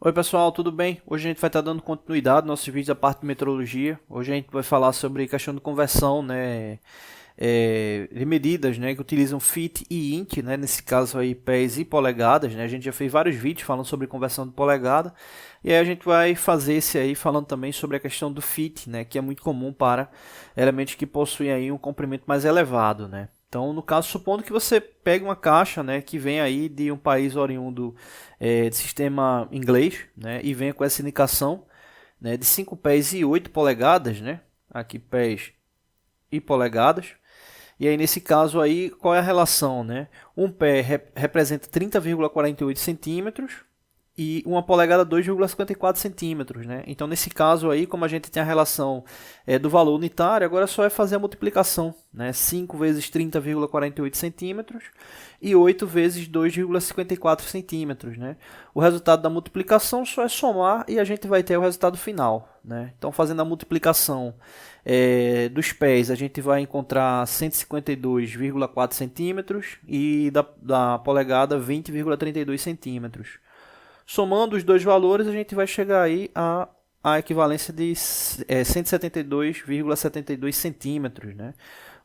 Oi pessoal, tudo bem? Hoje a gente vai estar dando continuidade no nosso vídeo da parte de metrologia. Hoje a gente vai falar sobre questão de conversão, né, de medidas, né, que utilizam feet e inch, né, nesse caso aí pés e polegadas, né. A gente já fez vários vídeos falando sobre conversão de polegada e aí a gente vai fazer esse aí falando também sobre a questão do feet, né, que é muito comum para elementos que possuem aí um comprimento mais elevado, né. Então, no caso, supondo que você pegue uma caixa, né, que vem aí de um país oriundo de sistema inglês, né, e venha com essa indicação, né, de 5 pés e 8 polegadas, né, aqui pés e polegadas. E aí nesse caso aí, qual é a relação, né? Um pé representa 30,48 centímetros e uma polegada 2,54 centímetros, né? Então nesse caso aí, como a gente tem a relação do valor unitário, agora só é fazer a multiplicação, né? 5 vezes 30,48 centímetros e 8 vezes 2,54 centímetros, né? O resultado da multiplicação só é somar e a gente vai ter o resultado final, né? Então fazendo a multiplicação dos pés, a gente vai encontrar 152,4 centímetros e da polegada 20,32 centímetros. Somando os dois valores, a gente vai chegar aí a equivalência de 172,72 centímetros, né?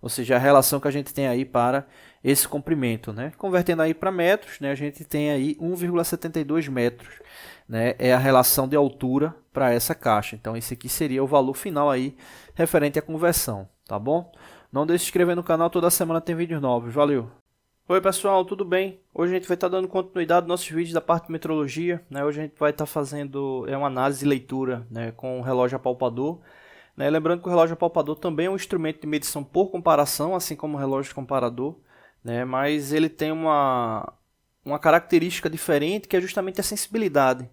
Ou seja, a relação que a gente tem aí para esse comprimento, né? Convertendo aí para metros, né? A gente tem aí 1,72 metros, né? É a relação de altura para essa caixa. Então, esse aqui seria o valor final aí referente à conversão, tá bom? Não deixe de se inscrever no canal, toda semana tem vídeos novos. Valeu! Oi pessoal, tudo bem? Hoje a gente vai estar dando continuidade aos nossos vídeos da parte de metrologia, né? Hoje a gente vai estar fazendo uma análise e leitura, né, com o relógio apalpador, né? Lembrando que o relógio apalpador também é um instrumento de medição por comparação, assim como o relógio comparador, né? Mas ele tem uma característica diferente que é justamente a sensibilidade,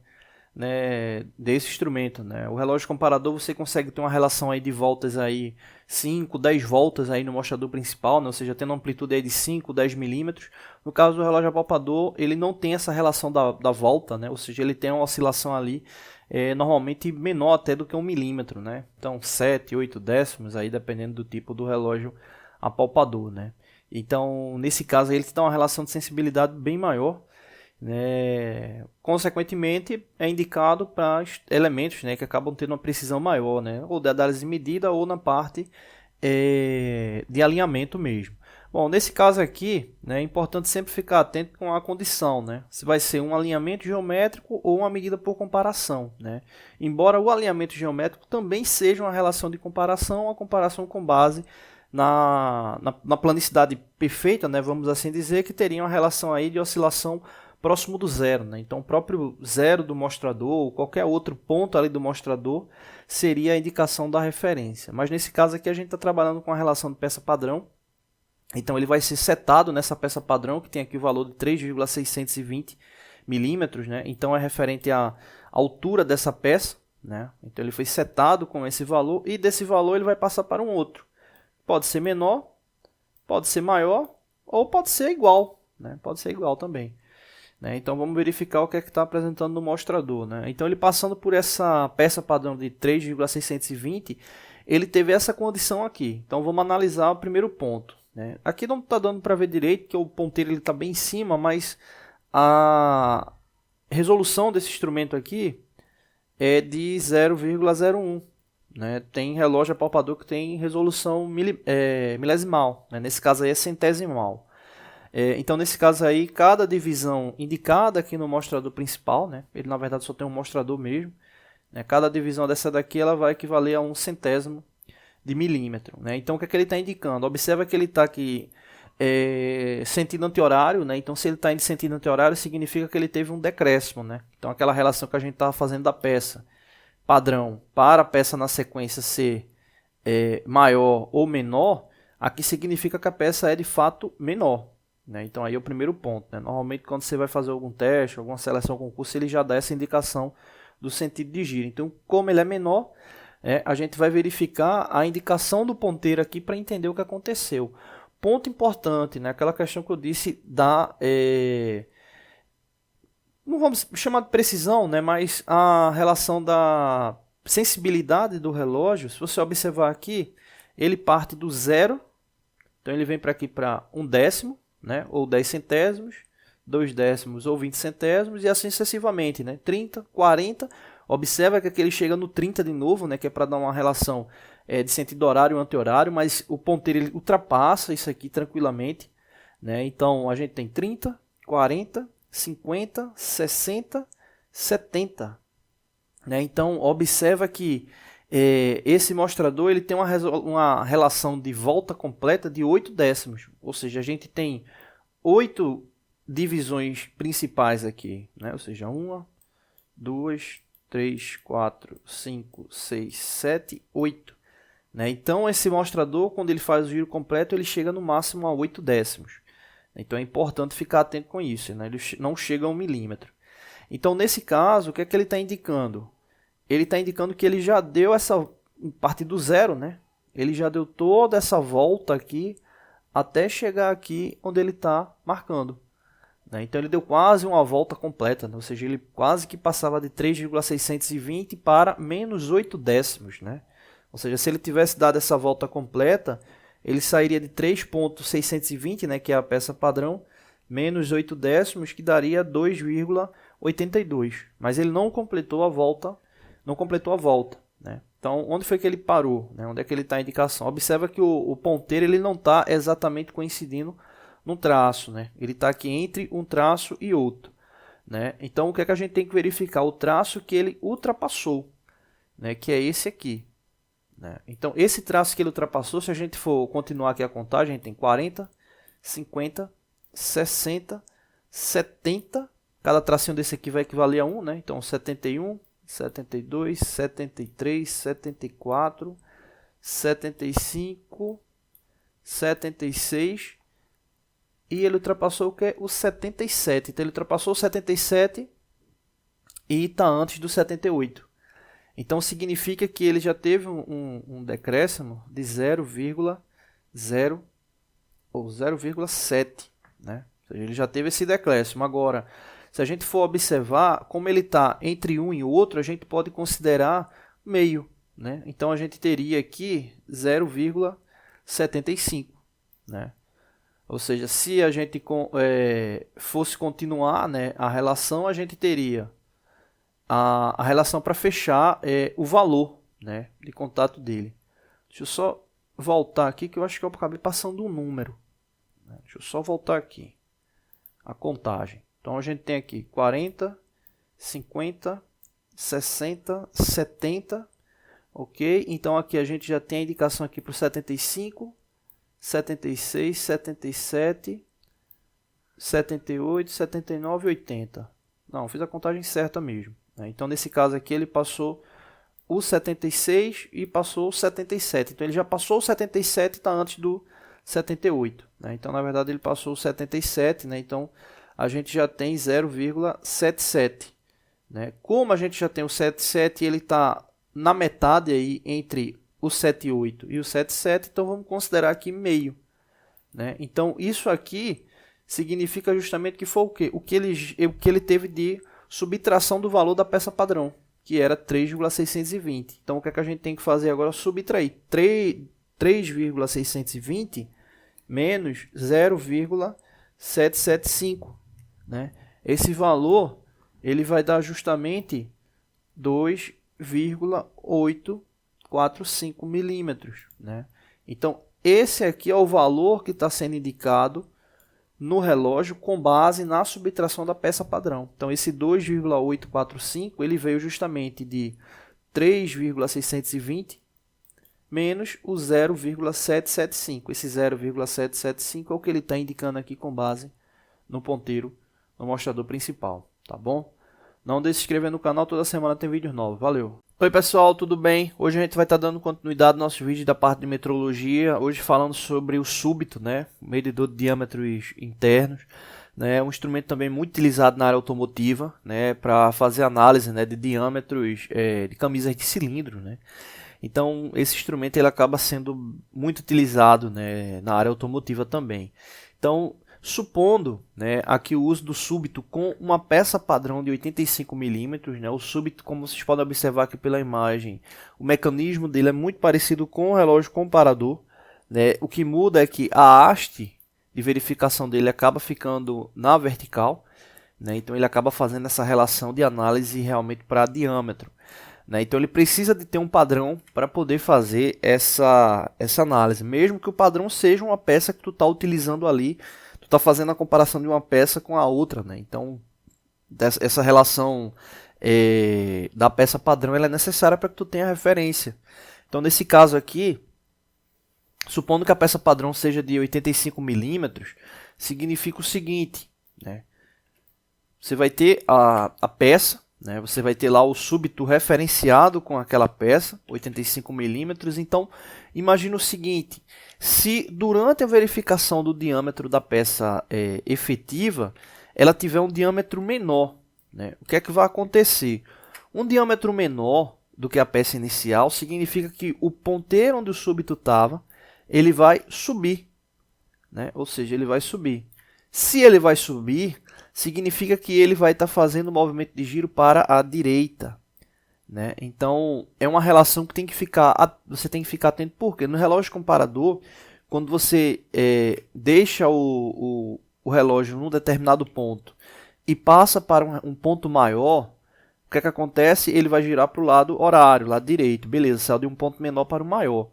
né, desse instrumento, né? O relógio comparador você consegue ter uma relação aí de voltas aí 5, 10 voltas aí no mostrador principal, né? Ou seja, tendo uma amplitude aí de 5, 10 milímetros. No caso do relógio apalpador, ele não tem essa relação da volta, né? Ou seja, ele tem uma oscilação ali normalmente menor até do que 1 milímetro, né? Então 7, 8 décimos aí dependendo do tipo do relógio apalpador, né? Então nesse caso aí, ele dá uma relação de sensibilidade bem maior, né? Consequentemente, é indicado para elementos, né, que acabam tendo uma precisão maior, né, ou da análise de medida ou na parte de alinhamento mesmo. Bom, nesse caso aqui, né, é importante sempre ficar atento com a condição, né, se vai ser um alinhamento geométrico ou uma medida por comparação, né. Embora o alinhamento geométrico também seja uma relação de comparação, a comparação com base na planicidade perfeita, né, vamos assim dizer, que teria uma relação aí de oscilação próximo do zero, né? Então o próprio zero do mostrador ou qualquer outro ponto ali do mostrador seria a indicação da referência. Mas nesse caso aqui a gente está trabalhando com a relação de peça padrão. Então ele vai ser setado nessa peça padrão que tem aqui o valor de 3,620 milímetros, né? Então é referente à altura dessa peça, né? Então ele foi setado com esse valor e desse valor ele vai passar para um outro. Pode ser menor, pode ser maior ou pode ser igual, né? Pode ser igual também. Então vamos verificar o que é que está apresentando no mostrador, né? Então ele passando por essa peça padrão de 3,620, ele teve essa condição aqui. Então vamos analisar o primeiro ponto, né? Aqui não está dando para ver direito, que o ponteiro está bem em cima, mas a resolução desse instrumento aqui é de 0,01. Né? Tem relógio apalpador que tem resolução milesimal, né? Nesse caso aí é centesimal. Então, nesse caso aí, cada divisão indicada aqui no mostrador principal, né, ele na verdade só tem um mostrador mesmo, né, cada divisão dessa daqui ela vai equivaler a 1/100 de milímetro. Né? Então, o que é que ele está indicando? Observa que ele está aqui sentido anti-horário, né? Então se ele está em sentido anti-horário, significa que ele teve um decréscimo. Né? Então, aquela relação que a gente estava fazendo da peça padrão para a peça na sequência ser maior ou menor, aqui significa que a peça é de fato menor. Né? Então aí é o primeiro ponto. Né? Normalmente quando você vai fazer algum teste, alguma seleção, concurso, ele já dá essa indicação do sentido de giro. Então como ele é menor, a gente vai verificar a indicação do ponteiro aqui para entender o que aconteceu. Ponto importante, né? Aquela questão que eu disse da... não vamos chamar de precisão, né? Mas a relação da sensibilidade do relógio, se você observar aqui, ele parte do zero, então ele vem para aqui para 1 décimo, né, ou 10 centésimos, 2 décimos ou 20 centésimos e assim sucessivamente, né? 30, 40, observa que aqui ele chega no 30 de novo, né? Que é para dar uma relação de sentido horário e anti-horário, mas o ponteiro ele ultrapassa isso aqui tranquilamente, né? Então a gente tem 30, 40, 50, 60, 70, né? Então observa que esse mostrador ele tem uma relação de volta completa de 8 décimos, ou seja, a gente tem 8 divisões principais aqui, né? Ou seja, 1, 2, 3, 4, 5, 6, 7, 8. Né? Então, esse mostrador, quando ele faz o giro completo, ele chega no máximo a 8 décimos. Então, é importante ficar atento com isso, né? Ele não chega a 1 milímetro. Então, nesse caso, o que é que ele está indicando? Ele está indicando que ele já deu essa, a partir do zero, né? Ele já deu toda essa volta aqui, até chegar aqui onde ele está marcando. Né? Então, ele deu quase uma volta completa, né? Ou seja, ele quase que passava de 3,620 para menos 8 décimos, né? Ou seja, se ele tivesse dado essa volta completa, ele sairia de 3,620, né, que é a peça padrão, menos 8 décimos, que daria 2,82. Mas ele não completou a volta, né? Então, onde foi que ele parou? Né? Onde é que ele está a indicação? Observa que o ponteiro ele não está exatamente coincidindo no traço, né? Ele está aqui entre um traço e outro, né? Então, o que é que a gente tem que verificar? O traço que ele ultrapassou, né? Que é esse aqui. Né? Então, esse traço que ele ultrapassou, se a gente for continuar aqui a contagem, a gente tem 40, 50, 60, 70. Cada tracinho desse aqui vai equivaler a 1, né? Então, 71, 72, 73, 74, 75, 76. E ele ultrapassou o que? O 77. Então, ele ultrapassou o 77 e está antes do 78. Então, significa que ele já teve um decréscimo de 0,0 ou 0,7. Né? Ou seja, ele já teve esse decréscimo. Agora, se a gente for observar, como ele está entre um e outro, a gente pode considerar meio. Né? Então, a gente teria aqui 0,75. Né? Ou seja, se a gente fosse continuar, né, a relação, a gente teria a relação para fechar o valor, né, de contato dele. Deixa eu só voltar aqui que eu acho que eu acabei passando um número. Né? Deixa eu só voltar aqui. A contagem. Então a gente tem aqui 40, 50, 60, 70. Ok? Então aqui a gente já tem a indicação aqui para o 75, 76, 77, 78, 79 e 80. Não, fiz a contagem certa mesmo. Então, nesse caso aqui, ele passou o 76 e passou o 77. Então, ele já passou o 77 e está antes do 78. Né? Então, na verdade, ele passou o 77. Né? Então, a gente já tem 0,77. Né? Como a gente já tem o 77 e ele está na metade aí entre o 78 e o 77, então vamos considerar aqui meio. Né? Então, isso aqui significa justamente que foi o quê? O que ele teve de subtração do valor da peça padrão, que era 3,620. Então, o que é que a gente tem que fazer agora? Subtrair 3,620 menos 0,775. Né? Esse valor ele vai dar justamente 2,845 milímetros. Né? Então, esse aqui é o valor que está sendo indicado no relógio com base na subtração da peça padrão. Então, esse 2,845 ele veio justamente de 3,620 menos o 0,775. Esse 0,775 é o que ele está indicando aqui com base no ponteiro no mostrador principal. Tá bom? Não deixe de se inscrever no canal, toda semana tem vídeos novos. Valeu! Oi pessoal, tudo bem? Hoje a gente vai estar dando continuidade ao nosso vídeo da parte de metrologia, hoje falando sobre o súbito, né? Medidor de diâmetros internos, né? Um instrumento também muito utilizado na área automotiva, né? Para fazer análise, né? De diâmetros de camisas de cilindro, né? Então esse instrumento ele acaba sendo muito utilizado, né? Na área automotiva também. Então, supondo, né, aqui o uso do súbito com uma peça padrão de 85 milímetros, né, o súbito, como vocês podem observar aqui pela imagem, o mecanismo dele é muito parecido com o relógio comparador, né, o que muda é que a haste de verificação dele acaba ficando na vertical, né? Então ele acaba fazendo essa relação de análise realmente para diâmetro, né? Então ele precisa de ter um padrão para poder fazer essa análise, mesmo que o padrão seja uma peça que tu está utilizando ali, tu está fazendo a comparação de uma peça com a outra, né? Então essa relação da peça padrão ela é necessária para que tu tenha referência. Então nesse caso aqui, supondo que a peça padrão seja de 85 milímetros, significa o seguinte, né? Você vai ter a peça, né? Você vai ter lá o súbito referenciado com aquela peça, 85 milímetros. Então, imagina o seguinte, se durante a verificação do diâmetro da peça efetiva, ela tiver um diâmetro menor, né? O que é que vai acontecer? Um diâmetro menor do que a peça inicial significa que o ponteiro onde o súbito estava, ele vai subir, né? Ou seja, ele vai subir. Se ele vai subir, significa que ele vai estar fazendo o movimento de giro para a direita, né? Então, é uma relação que você tem que ficar atento, porque no relógio comparador, quando você deixa o relógio num determinado ponto e passa para um ponto maior, o que é que acontece? Ele vai girar para o lado horário, lado direito. Beleza, saiu de um ponto menor para o maior.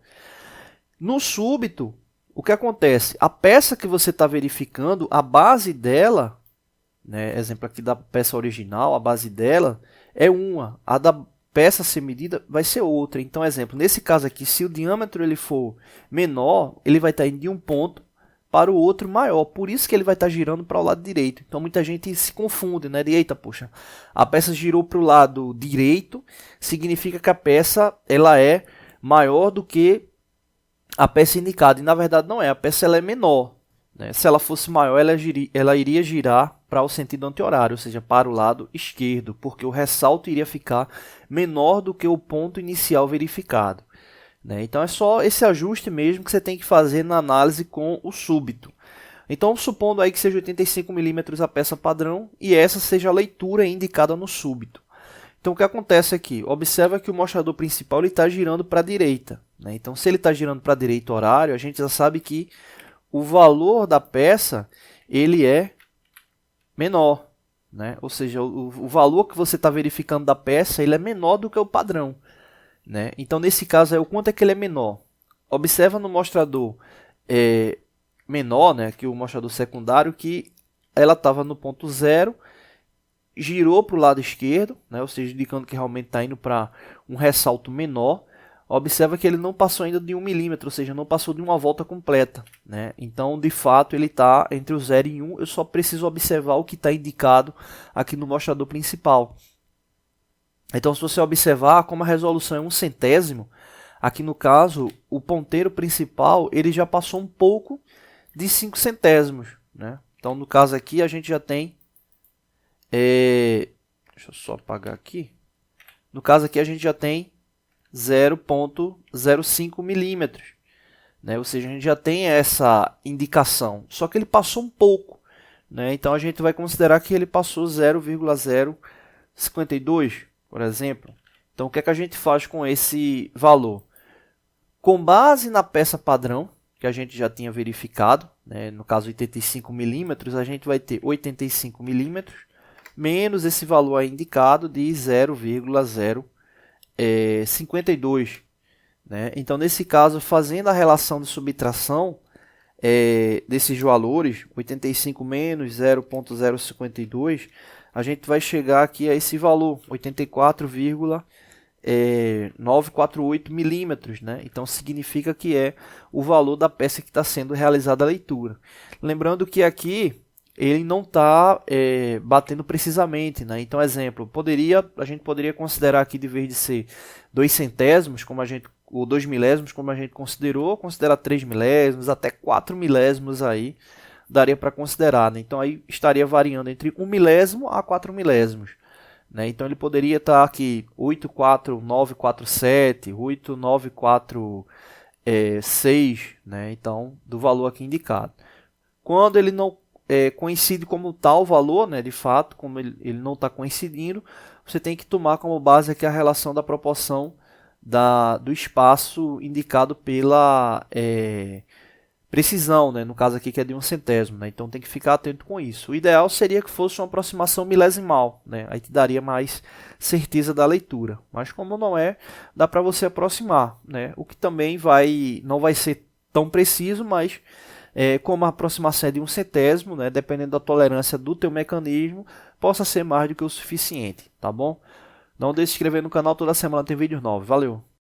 No súbito, o que acontece? A peça que você está verificando, a base dela, né, exemplo aqui da peça original, a base dela é uma, a da peça a ser medida vai ser outra. Então, exemplo, nesse caso aqui, se o diâmetro ele for menor, ele vai estar indo de um ponto para o outro maior, por isso que ele vai estar girando para o lado direito. Então muita gente se confunde, né? Eita, poxa, a peça girou para o lado direito, significa que a peça ela é maior do que a peça indicada, e na verdade não é, a peça ela é menor, né? Se ela fosse maior, ela iria girar para o sentido anti-horário, ou seja, para o lado esquerdo, porque o ressalto iria ficar menor do que o ponto inicial verificado, né? Então é só esse ajuste mesmo que você tem que fazer na análise com o súbito. Então, supondo aí que seja 85 milímetros a peça padrão e essa seja a leitura indicada no súbito. Então, o que acontece aqui? Observa que o mostrador principal está girando para a direita, né? Então, se ele está girando para a direita horário, a gente já sabe que o valor da peça ele é menor, né? Ou seja, o valor que você está verificando da peça ele é menor do que o padrão, né? Então, nesse caso, o quanto é que ele é menor? Observa no mostrador menor, né, que o mostrador secundário, que ela estava no ponto 0, girou para o lado esquerdo, né, ou seja, indicando que realmente está indo para um ressalto menor. Observa que ele não passou ainda de 1 milímetro, ou seja, não passou de uma volta completa, né? Então, de fato, ele está entre o 0 e 1. Eu só preciso observar o que está indicado aqui no mostrador principal. Então, se você observar, como a resolução é 1/100, aqui no caso, o ponteiro principal ele já passou um pouco de 5/100, né? Então, no caso aqui, a gente já tem... deixa eu só apagar aqui. No caso aqui, a gente já tem 0,05 milímetros, né? Ou seja, a gente já tem essa indicação, só que ele passou um pouco, né? Então, a gente vai considerar que ele passou 0,052, por exemplo. Então, o que é que a gente faz com esse valor? Com base na peça padrão, que a gente já tinha verificado, né? No caso 85 milímetros, a gente vai ter 85 milímetros menos esse valor aí indicado de 0,052, né? Então, nesse caso, fazendo a relação de subtração desses valores, 85 menos 0,052, a gente vai chegar aqui a esse valor, 84,948 milímetros, né? Então, significa que é o valor da peça que está sendo realizada a leitura. Lembrando que aqui ele não está batendo precisamente, né? Então, exemplo, a gente poderia considerar aqui, de vez de ser 0,02, ou 2 milésimos, como a gente considerar 3 milésimos, até 4 milésimos aí, daria para considerar, né? Então, aí estaria variando entre 1 milésimo a 4 milésimos, né? Então, ele poderia estar aqui 84947, 8946, né? Então, do valor aqui indicado. Quando ele não coincide como tal valor, né? De fato, como ele não está coincidindo, você tem que tomar como base aqui a relação da proporção do espaço indicado pela precisão, né? No caso aqui que é de 1/100, né? Então tem que ficar atento com isso. O ideal seria que fosse uma aproximação milesimal, né? Aí te daria mais certeza da leitura. Mas como não é, dá para você aproximar, né? O que também não vai ser tão preciso, mas como a aproximação é de 1/100, né? Dependendo da tolerância do teu mecanismo, possa ser mais do que o suficiente, tá bom? Não deixe de se inscrever no canal, toda semana tem vídeos novos. Valeu!